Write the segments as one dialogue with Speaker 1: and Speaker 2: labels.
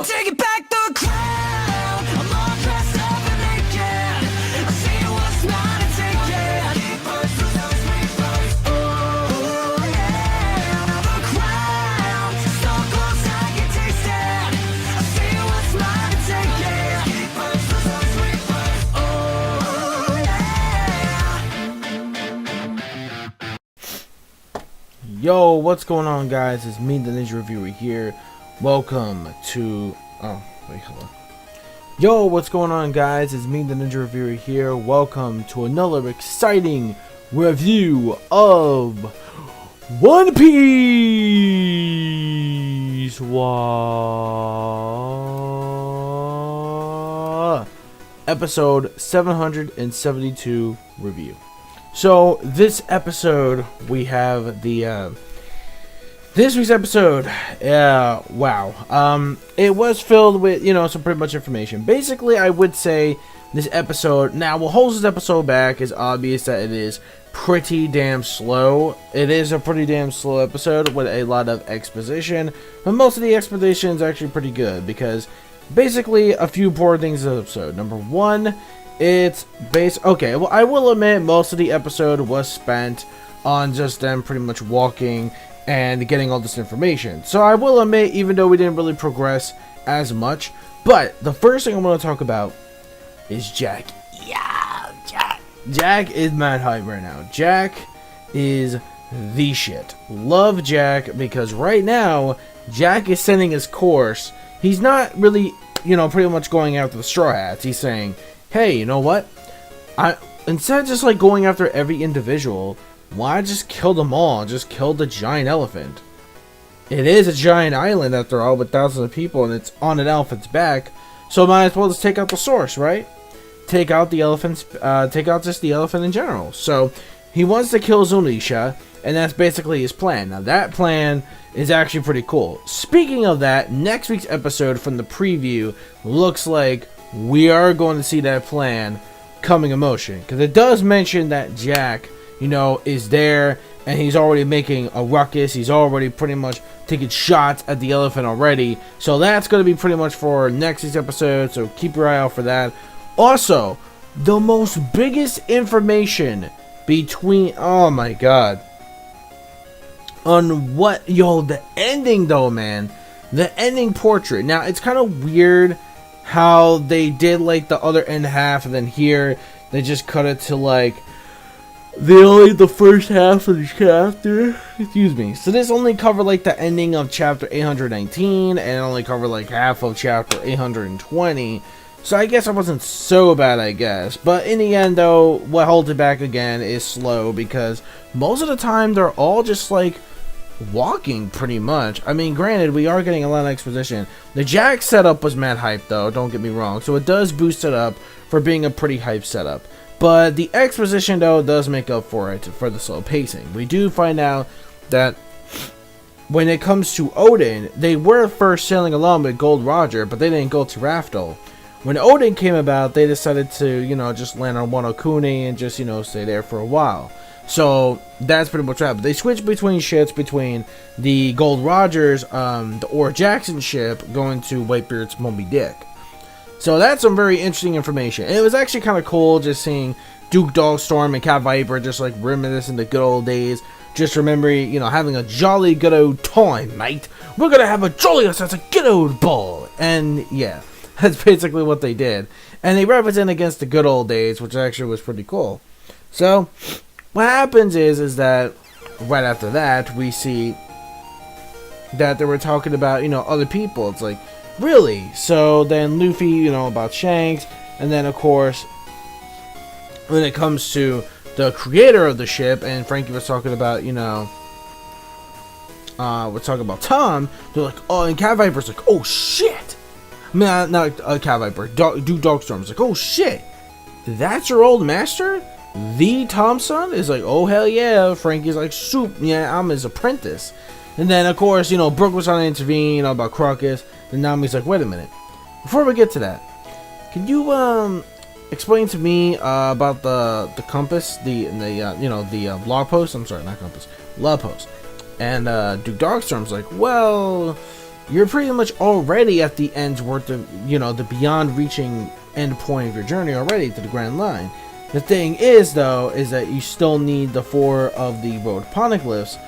Speaker 1: I'm taking back the crown. I'm all dressed up and naked. I see what's mine and take it. Oh yeah, the crown. So close I can taste it. I see what's mine and take it. Oh yeah.
Speaker 2: Yo, what's going on, guys? It's me, the Ninja Reviewer here. Welcome to Yo, what's going on, guys? It's me, the Ninja Reviewer here. Welcome to another exciting review of One Piece. Episode 772 review. So this episode, we have the this week's episode. Wow. It was filled with, some pretty much information. Basically, I would say this episode, now what holds this episode back is obvious that it is pretty damn slow. It is a pretty damn slow episode with a lot of exposition, but most of the exposition is actually pretty good because basically a few poor things in the episode. Number one, it's okay, well, I will admit most of the episode was spent on just them pretty much walking and getting all this information. So I will admit, even though we didn't really progress as much, but the first thing I'm going to talk about is Jack. Yeah, Jack is mad hype right now. Jack is the shit. Love Jack because right now Jack is sending his course. He's not really, pretty much going after the Straw Hats. He's saying, hey, you know what? Instead of just like going after every individual, why just kill them all? Just kill the giant elephant. It is a giant island after all, with thousands of people, and it's on an elephant's back. So might as well just take out the source, right? Take out the elephants. Take out just the elephant in general. So he wants to kill ZUNISHA, and that's basically his plan. Now that plan is actually pretty cool. Speaking of that, next week's episode from the preview looks like we are going to see that plan coming in motion, because it does mention that Jack, is there, and he's already making a ruckus. He's already pretty much taking shots at the elephant already. So that's going to be pretty much for next week's episode, so keep your eye out for that. Also, the most biggest information between, oh my god, on what, the ending though, man. The ending portrait. Now, it's kind of weird how they did like the other end half, and then here they just cut it to like the first half of the chapter. Excuse me. So this only covered like the ending of chapter 819, and it only covered like half of chapter 820. So I guess it wasn't so bad, I guess. But in the end though, what holds it back again is slow, because most of the time they're all just like walking pretty much. I mean, granted, we are getting a lot of exposition. The Jack setup was mad hype though, don't get me wrong, so it does boost it up for being a pretty hype setup. But the exposition though does make up for it for the slow pacing. We do find out that when it comes to Odin, they were first sailing along with Gold Roger, but they didn't go to Raftel. When Odin came about, they decided to, just land on Wano Kuni and just, stay there for a while. So that's pretty much right. But they switched between ships, between the Gold Rogers, the Ore Jackson ship, going to Whitebeard's Moby Dick. So that's some very interesting information. And it was actually kind of cool just seeing Duke Dogstorm and Cat Viper just like reminiscing the good old days. Just remembering, having a jolly good old time, mate. We're gonna have a jolly as a good old ball. And yeah, that's basically what they did. And they represent against the good old days, which actually was pretty cool. So what happens is that right after that, we see that they were talking about, other people. It's like, really? So then Luffy, about Shanks, and then of course, when it comes to the creator of the ship, and Frankie was talking about, we're talking about Tom, they're like, oh, and Cat Viper's like, oh shit! I mean, not Cat Viper, Duke Dogstorm's like, oh shit! That's your old master? The Thompson? Is like, oh hell yeah. Frankie's like, soup, yeah, I'm his apprentice. And then of course, Brooke was trying to intervene, about Crocus. And Nami's like, wait a minute. Before we get to that, can you explain to me about the compass, the log post? I'm sorry, not compass, log post. And Duke Dogstorm's like, well, you're pretty much already at the end's worth of, you know, the beyond reaching end point of your journey already to the Grand Line. The thing is, though, is that you still need the 4 of the road poneglyphs,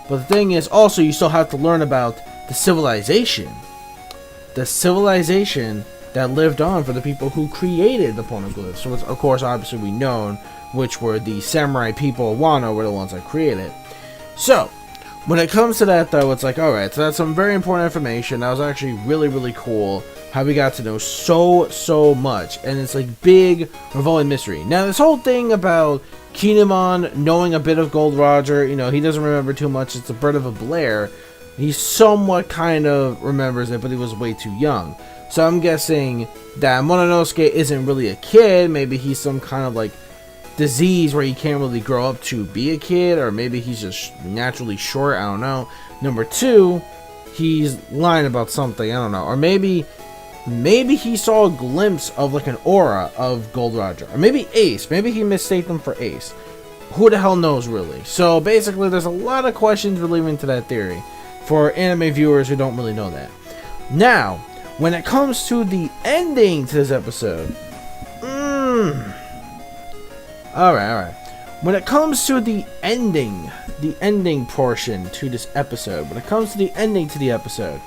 Speaker 2: but the thing is also you still have to learn about the civilization. The civilization that lived on for the people who created the poneglyphs. So, of course, obviously we know which were the samurai people of Wano were the ones that created. So, when it comes to that, though, it's like, alright, so that's some very important information. That was actually really, really cool how we got to know so much. And it's like big revolving mystery. Now, this whole thing about Kinemon knowing a bit of Gold Roger, you know, he doesn't remember too much. It's a bird of a Blair. He somewhat kind of remembers it, but he was way too young. So I'm guessing that Mononosuke isn't really a kid. Maybe he's some kind of like disease where he can't really grow up to be a kid, or maybe he's just naturally short. I don't know. Number 2, he's lying about something. I don't know. Or maybe he saw a glimpse of like an aura of Gold Roger, or maybe Ace. Maybe he mistaked them for Ace. Who the hell knows, really? So basically, there's a lot of questions relating to that theory for anime viewers who don't really know that. Now, when it comes to the ending to this episode, alright. When it comes to the ending portion to this episode, when it comes to the ending to the episode,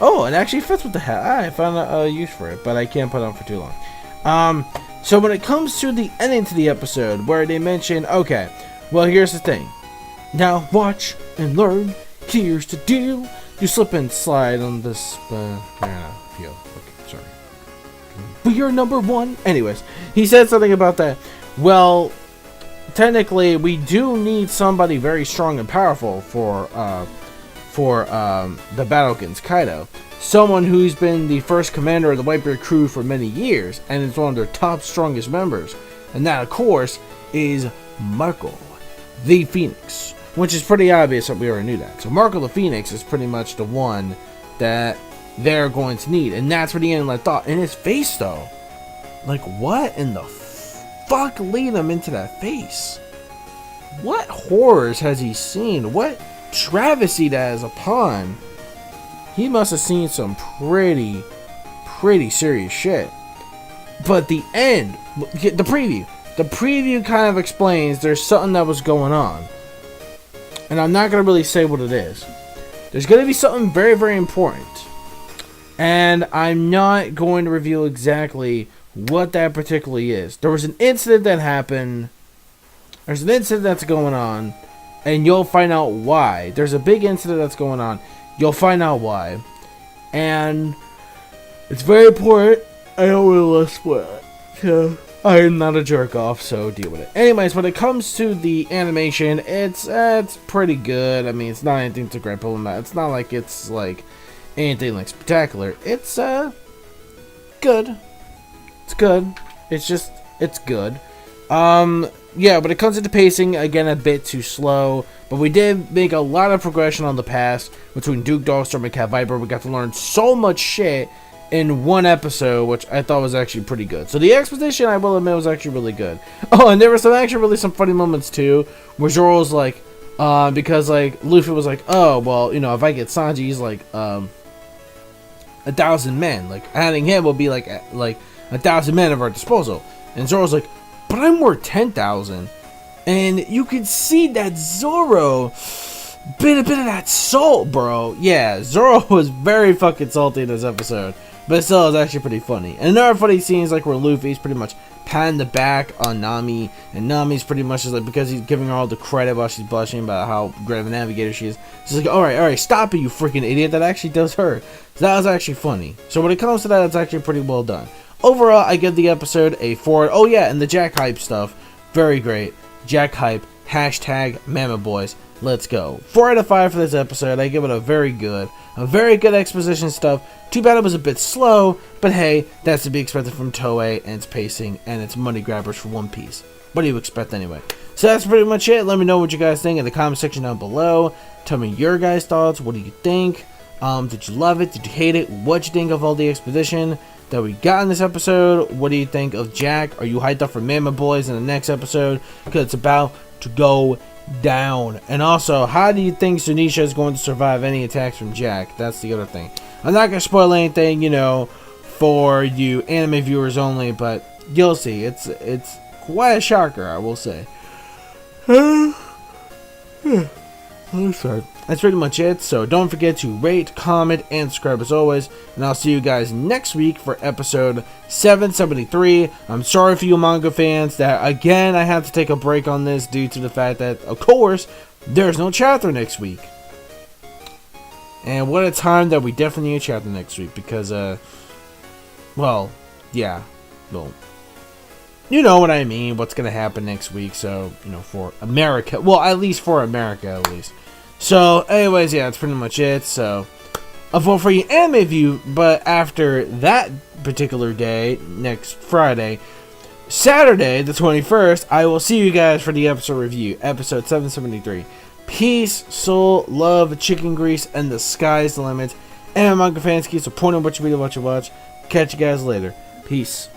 Speaker 2: oh, it actually fits with the hat. I found a use for it, but I can't put it on for too long. So when it comes to the ending to the episode, where they mention, okay, well, here's the thing. Now watch and learn. Here's the deal. You slip and slide on this. Okay, sorry. We are number 1. Anyways, he said something about that. Well, technically, we do need somebody very strong and powerful for the battle against Kaido. Someone who's been the first commander of the Whitebeard crew for many years, and is one of their top strongest members. And that, of course, is Marco the Phoenix. Which is pretty obvious that we already knew that. So Marco the Phoenix is pretty much the one that they're going to need. And that's what the anime thought. In his face, though. Like, what in the fuck lead him into that face? What horrors has he seen? What travesty that is upon? He must have seen some pretty serious shit. But the end, the preview kind of explains there's something that was going on. And I'm not going to really say what it is. There's going to be something very important. And I'm not going to reveal exactly what that particularly is. There was an incident that happened. There's an incident that's going on. And you'll find out why. There's a big incident that's going on. You'll find out why. And it's very important. I don't really want to spoil it. I'm not a jerk off, so deal with it. Anyways, when it comes to the animation, it's pretty good. I mean, it's not anything to gripe about. It's not like it's like anything like spectacular. It's good. It's good. It's good. Yeah, when it comes to the pacing, again, a bit too slow. But we did make a lot of progression on the past between Duke Dogstorm and Cat Viper. We got to learn so much shit in one episode, which I thought was actually pretty good. So the exposition, I will admit, was actually really good. Oh, and there were some funny moments too, where Zoro's like, because like Luffy was like, oh well, you know, if I get Sanji, he's like 1,000 men. Like adding him will be like 1,000 men at our disposal. And Zoro's like, but I'm worth 10,000. And you can see that Zoro bit of that salt, bro. Yeah, Zoro was very fucking salty in this episode. But still, it's actually pretty funny. And another funny scene is like where Luffy's pretty much patting the back on Nami. And Nami's pretty much just like, because he's giving her all the credit while she's blushing about how great of a navigator she is. She's like, alright, stop it, you freaking idiot. That actually does hurt. So that was actually funny. So when it comes to that, it's actually pretty well done. Overall, I give the episode a 4. Oh yeah, and the Jack Hype stuff. Very great. Jack Hype. Hashtag Mama Boys. Let's go. 4 out of 5 for this episode. I give it a very good exposition stuff. Too bad it was a bit slow, but hey, that's to be expected from Toei and its pacing and its money grabbers for One Piece. What do you expect anyway? So that's pretty much it. Let me know what you guys think in the comment section down below. Tell me your guys' thoughts. What do you think? Did you love it? Did you hate it? What'd you think of all the exposition that we got in this episode? What do you think of Jack? Are you hyped up for Mama Boys in the next episode? Because it's about to go down. And also, how do you think ZUNISHA is going to survive any attacks from Jack? That's the other thing. I'm not gonna spoil anything, you know, for you anime viewers only, but you'll see. It's quite a shocker, I will say. I'm sorry. That's pretty much it. So don't forget to rate, comment, and subscribe as always. And I'll see you guys next week for episode 773. I'm sorry for you manga fans that, again, I have to take a break on this due to the fact that, of course, there's no chapter next week. And what a time that we definitely need a chapter next week. Because, well, yeah. Well, you know what I mean. What's going to happen next week. So, you know, for America. Well, at least for America, at least. So, anyways, yeah, that's pretty much it. So, I'll vote for you anime view, but after that particular day, next Friday, Saturday, the 21st, I will see you guys for the episode review, episode 773. Peace, soul, love, chicken grease, and the sky's the limit. And manga fans, keep supporting what you read and what you watch. Catch you guys later. Peace.